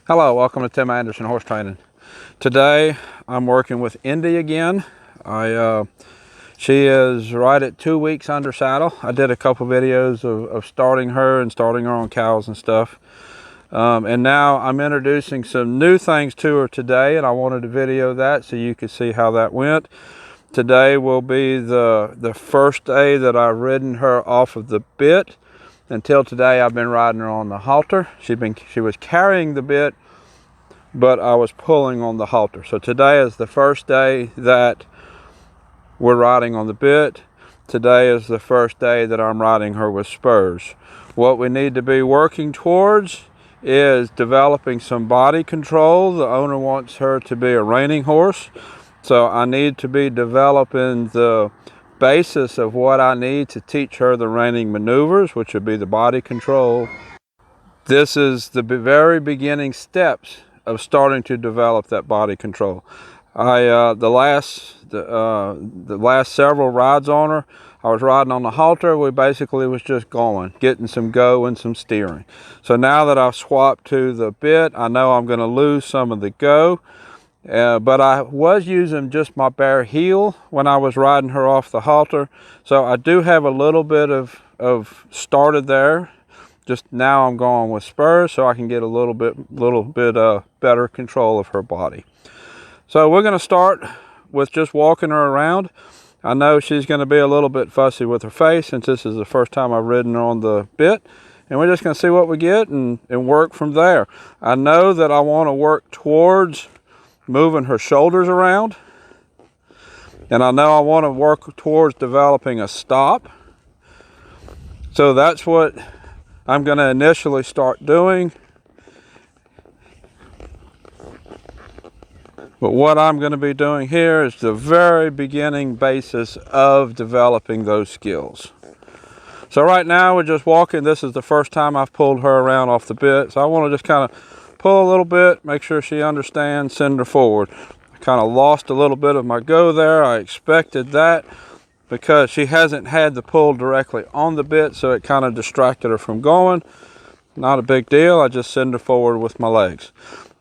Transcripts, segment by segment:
Hello, welcome to Tim Anderson Horse Training. Today I'm working with Indy again. She is right at 2 weeks under saddle. I did a couple videos of starting her and starting her on cows and stuff. And now I'm introducing some new things to her today, and I wanted to video that so you could see how that went. Today will be the first day that I've ridden her off of the bit. Until today I've been riding her on the halter. She was carrying the bit, but I was pulling on the halter. So today is the first day that we're riding on the bit. Today is the first day that I'm riding her with spurs. What we need to be working towards is developing some body control. The owner wants her to be a reining horse. So I need to be developing the basis of what I need to teach her the reining maneuvers, which would be the body control. This is the very beginning steps of starting to develop that body control. The last several rides on her, I was riding on the halter. We basically was just going, getting some go and some steering. So now that I've swapped to the bit, I know I'm going to lose some of the go. But I was using just my bare heel when I was riding her off the halter. So I do have a little bit of started there. Just now I'm going with spurs so I can get a little bit better control of her body. So we're going to start with just walking her around. I know she's going to be a little bit fussy with her face since this is the first time I've ridden her on the bit. And we're just going to see what we get and work from there. I know that I want to work towards moving her shoulders around, and I know I want to work towards developing a stop. So that's what I'm going to initially start doing. But what I'm going to be doing here is the very beginning basis of developing those skills. So right now we're just walking. This is the first time I've pulled her around off the bit, so I want to just kind of pull a little bit, make sure she understands, send her forward. I kind of lost a little bit of my go there. I expected that because she hasn't had the pull directly on the bit, so it kind of distracted her from going. Not a big deal. I just send her forward with my legs.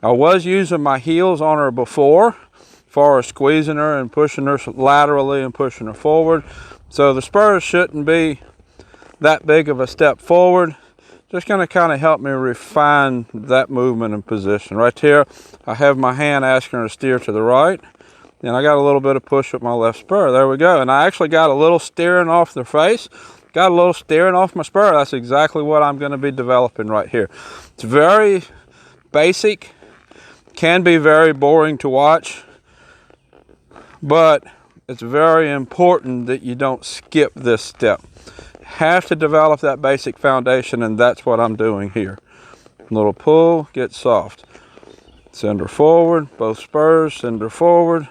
I was using my heels on her before, as far as squeezing her and pushing her laterally and pushing her forward. So the spurs shouldn't be that big of a step forward. Just going to kind of help me refine that movement and position. Right here, I have my hand asking her to steer to the right. And I got a little bit of push with my left spur. There we go. And I actually got a little steering off the face. Got a little steering off my spur. That's exactly what I'm going to be developing right here. It's very basic. Can be very boring to watch. But it's very important that you don't skip this step. Have to develop that basic foundation, and that's what I'm doing here. Little pull, get soft. Send her forward, both spurs, send her forward.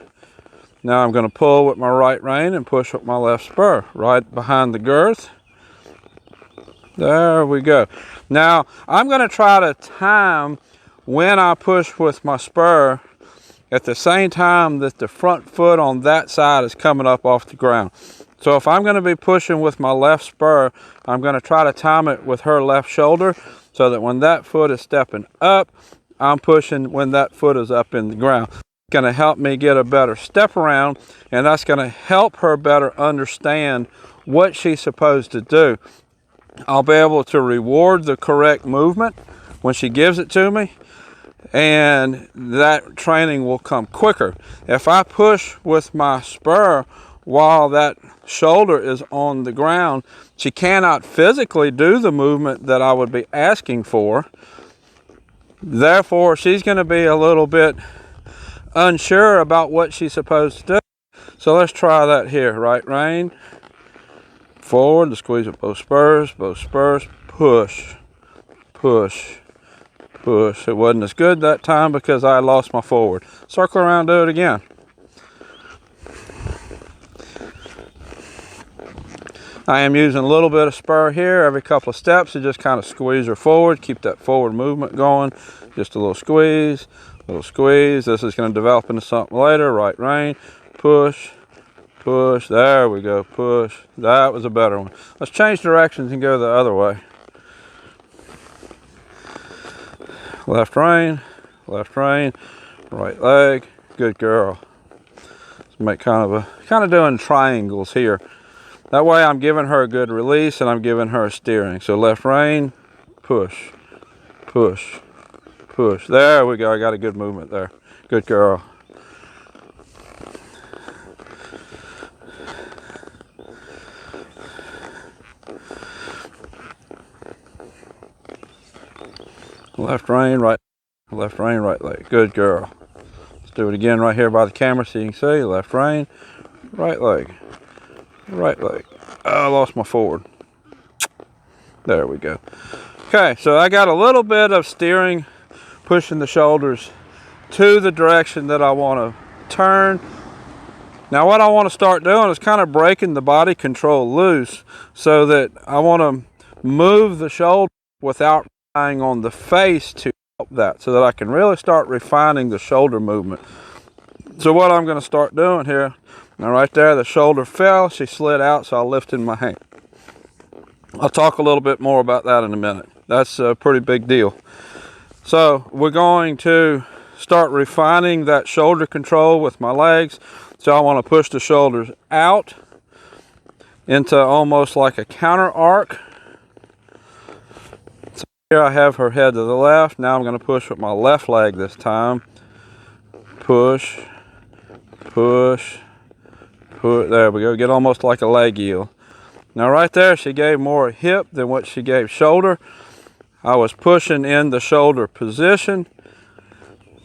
Now I'm going to pull with my right rein and push with my left spur, right behind the girth. There we go. Now I'm going to try to time when I push with my spur at the same time that the front foot on that side is coming up off the ground. So if I'm going to be pushing with my left spur, I'm going to try to time it with her left shoulder so that when that foot is stepping up, I'm pushing when that foot is up in the ground. It's going to help me get a better step around, and that's going to help her better understand what she's supposed to do. I'll be able to reward the correct movement when she gives it to me, and that training will come quicker. If I push with my spur while that shoulder is on the ground, she cannot physically do the movement that I would be asking for. Therefore, she's going to be a little bit unsure about what she's supposed to do. So let's try that here. Right rein, forward, to squeeze with both spurs, push, push, push. It wasn't as good that time because I lost my forward. Circle around, do it again. I am using a little bit of spur here every couple of steps to just kind of squeeze her forward, keep that forward movement going. Just a little squeeze, little squeeze. This is going to develop into something later. Right rein, push, push. There we go, push. That was a better one. Let's change directions and go the other way. Left rein, left rein, right leg, good girl. Let's make kind of doing triangles here. That way I'm giving her a good release and I'm giving her a steering. So left rein, push, push, push. There we go, I got a good movement there. Good girl. Left rein, right leg. Good girl. Let's do it again right here by the camera so you can see. Left rein, right leg, right leg. Oh, I lost my forward. There we go. Okay, so I got a little bit of steering, pushing the shoulders to the direction that I want to turn. Now what I want to start doing is kind of breaking the body control loose so that I want to move the shoulder without relying on the face to help that, so that I can really start refining the shoulder movement. So what I'm going to start doing here, now right there the shoulder fell, she slid out, so I lifted my hand. I'll talk a little bit more about that in a minute. That's a pretty big deal. So we're going to start refining that shoulder control with my legs. So I want to push the shoulders out into almost like a counter arc. So here I have her head to the left. Now I'm going to push with my left leg this time. Push, push, push. There we go. Get almost like a leg yield. Now right there she gave more hip than what she gave shoulder. I was pushing in the shoulder position.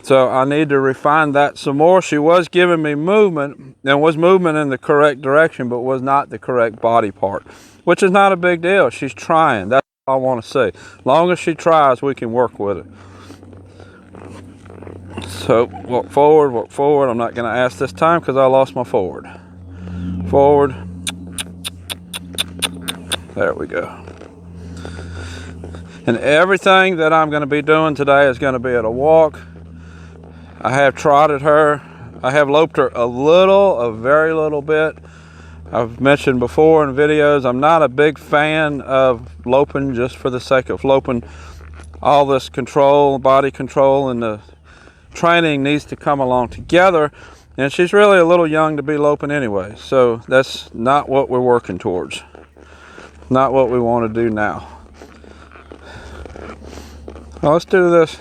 So I need to refine that some more. She was giving me movement and was movement in the correct direction, but was not the correct body part, which is not a big deal. She's trying. That's what I want to see. As long as she tries, we can work with it. So walk forward, walk forward. I'm not going to ask this time because I lost my forward. Forward. There we go. And everything that I'm going to be doing today is going to be at a walk. I have trotted her. I have loped her a very little bit. I've mentioned before in videos, I'm not a big fan of loping just for the sake of loping. All this control, body control, and the training needs to come along together. And she's really a little young to be loping anyway. So that's not what we're working towards. Not what we want to do now. Well, let's do this.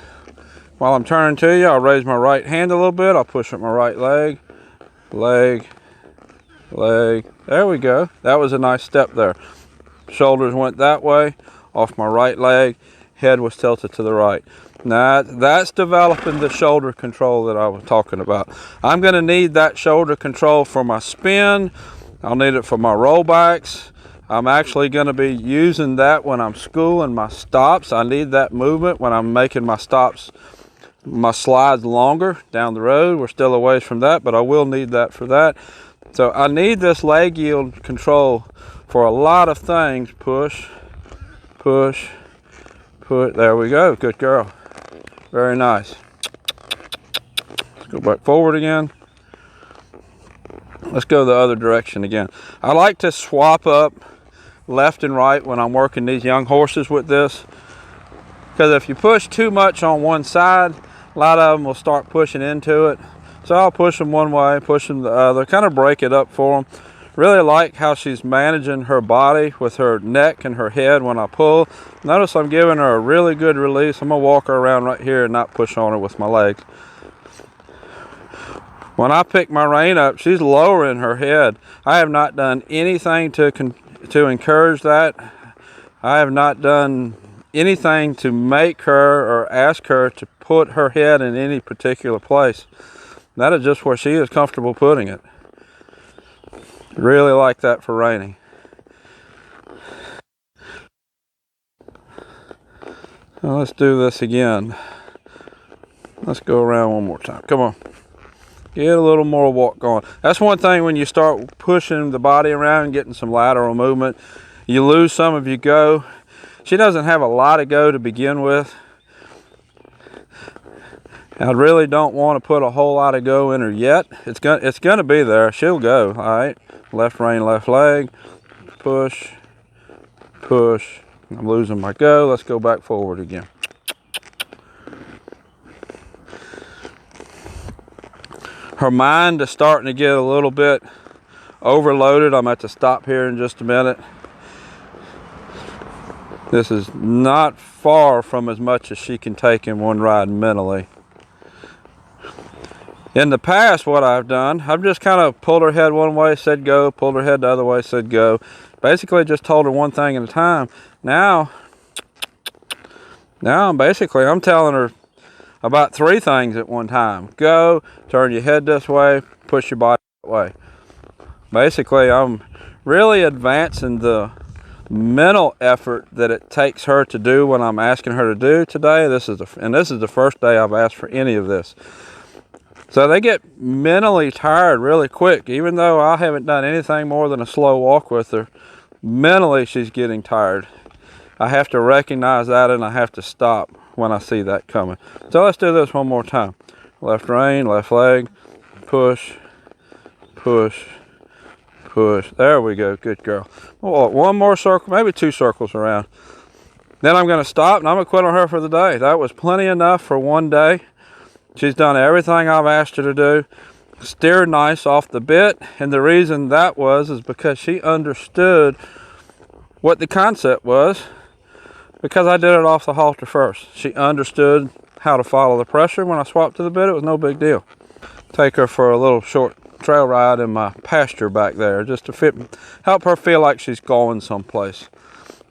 While I'm turning to you, I'll raise my right hand a little bit. I'll push up my right leg, leg, leg. There we go. That was a nice step there. Shoulders went that way, off my right leg. Head was tilted to the right. Now, that's developing the shoulder control that I was talking about. I'm going to need that shoulder control for my spin. I'll need it for my rollbacks. I'm actually going to be using that when I'm schooling my stops. I need that movement when I'm making my stops, my slides longer down the road. We're still a ways from that, but I will need that for that. So I need this leg yield control for a lot of things. Push, push, push. There we go. Good girl. Very nice. Let's go back forward again. Let's go the other direction again. I like to swap up left and right when I'm working these young horses with this, because if you push too much on one side, a lot of them will start pushing into it. So I'll push them one way, push them the other, kind of break it up for them. Really like how she's managing her body with her neck and her head when I pull. Notice I'm giving her a really good release. I'm gonna walk her around right here and not push on her with my legs. When I pick my rein up, she's lowering her head. I have not done anything to encourage that. I have not done anything to make her or ask her to put her head in any particular place. That is just where she is comfortable putting it. Really like that for reining. Now let's do this again. Let's go around one more time. Come on. Get a little more walk going. That's one thing when you start pushing the body around and getting some lateral movement, you lose some of your go. She doesn't have a lot of go to begin with. I really don't want to put a whole lot of go in her yet. It's gonna be there. She'll go. All right. Left rein, left leg. Push, push. I'm losing my go. Let's go back forward again. Her mind is starting to get a little bit overloaded. I'm going to have to stop here in just a minute. This is not far from as much as she can take in one ride mentally. In the past, what I've done, I've just kind of pulled her head one way, said go, pulled her head the other way, said go. Basically just told her one thing at a time. Now I'm telling her about 3 things at one time. Go, turn your head this way, push your body that way. Basically, I'm really advancing the mental effort that it takes her to do what I'm asking her to do today. This is the first day I've asked for any of this. So they get mentally tired really quick. Even though I haven't done anything more than a slow walk with her, mentally she's getting tired. I have to recognize that, and I have to stop when I see that coming. So let's do this one more time. Left rein, left leg, push, push, push. There we go, good girl. We'll walk one more circle, maybe 2 circles around. Then I'm gonna stop and I'm gonna quit on her for the day. That was plenty enough for one day. She's done everything I've asked her to do. Steered nice off the bit, and the reason that is because she understood what the concept was, because I did it off the halter first. She understood how to follow the pressure. When I swapped to the bit, it was no big deal. Take her for a little short trail ride in my pasture back there, just to help her feel like she's going someplace.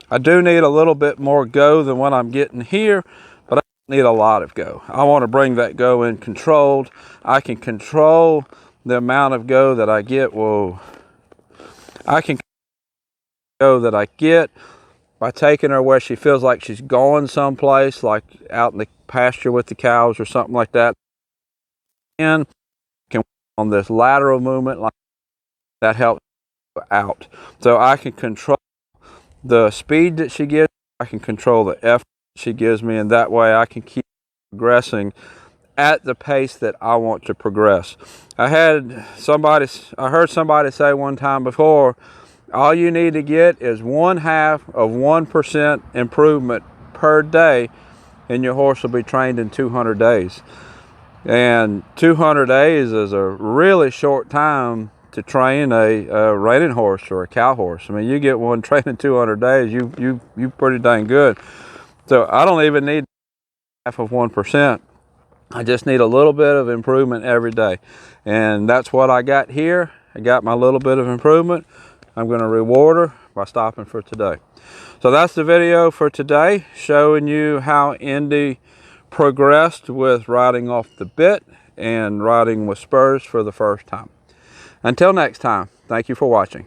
I do need a little bit more go than what I'm getting here, but I don't need a lot of go. I want to bring that go in controlled. I can control the amount of go that I get. Whoa. I can go that I get by taking her where she feels like she's going someplace, like out in the pasture with the cows or something like that. And can on this lateral movement, like that helps out. So I can control the speed that she gives, I can control the effort she gives me, and that way I can keep progressing at the pace that I want to progress. I heard somebody say one time before, all you need to get is 1/2 of 1% improvement per day, and your horse will be trained in 200 days. And 200 days is a really short time to train a reining horse or a cow horse. I mean, you get one trained in 200 days, you pretty dang good. So I don't even need 1/2 of 1%. I just need a little bit of improvement every day. And that's what I got here. I got my little bit of improvement. I'm going to reward her by stopping for today. So that's the video for today, showing you how Indy progressed with riding off the bit and riding with spurs for the first time. Until next time, thank you for watching.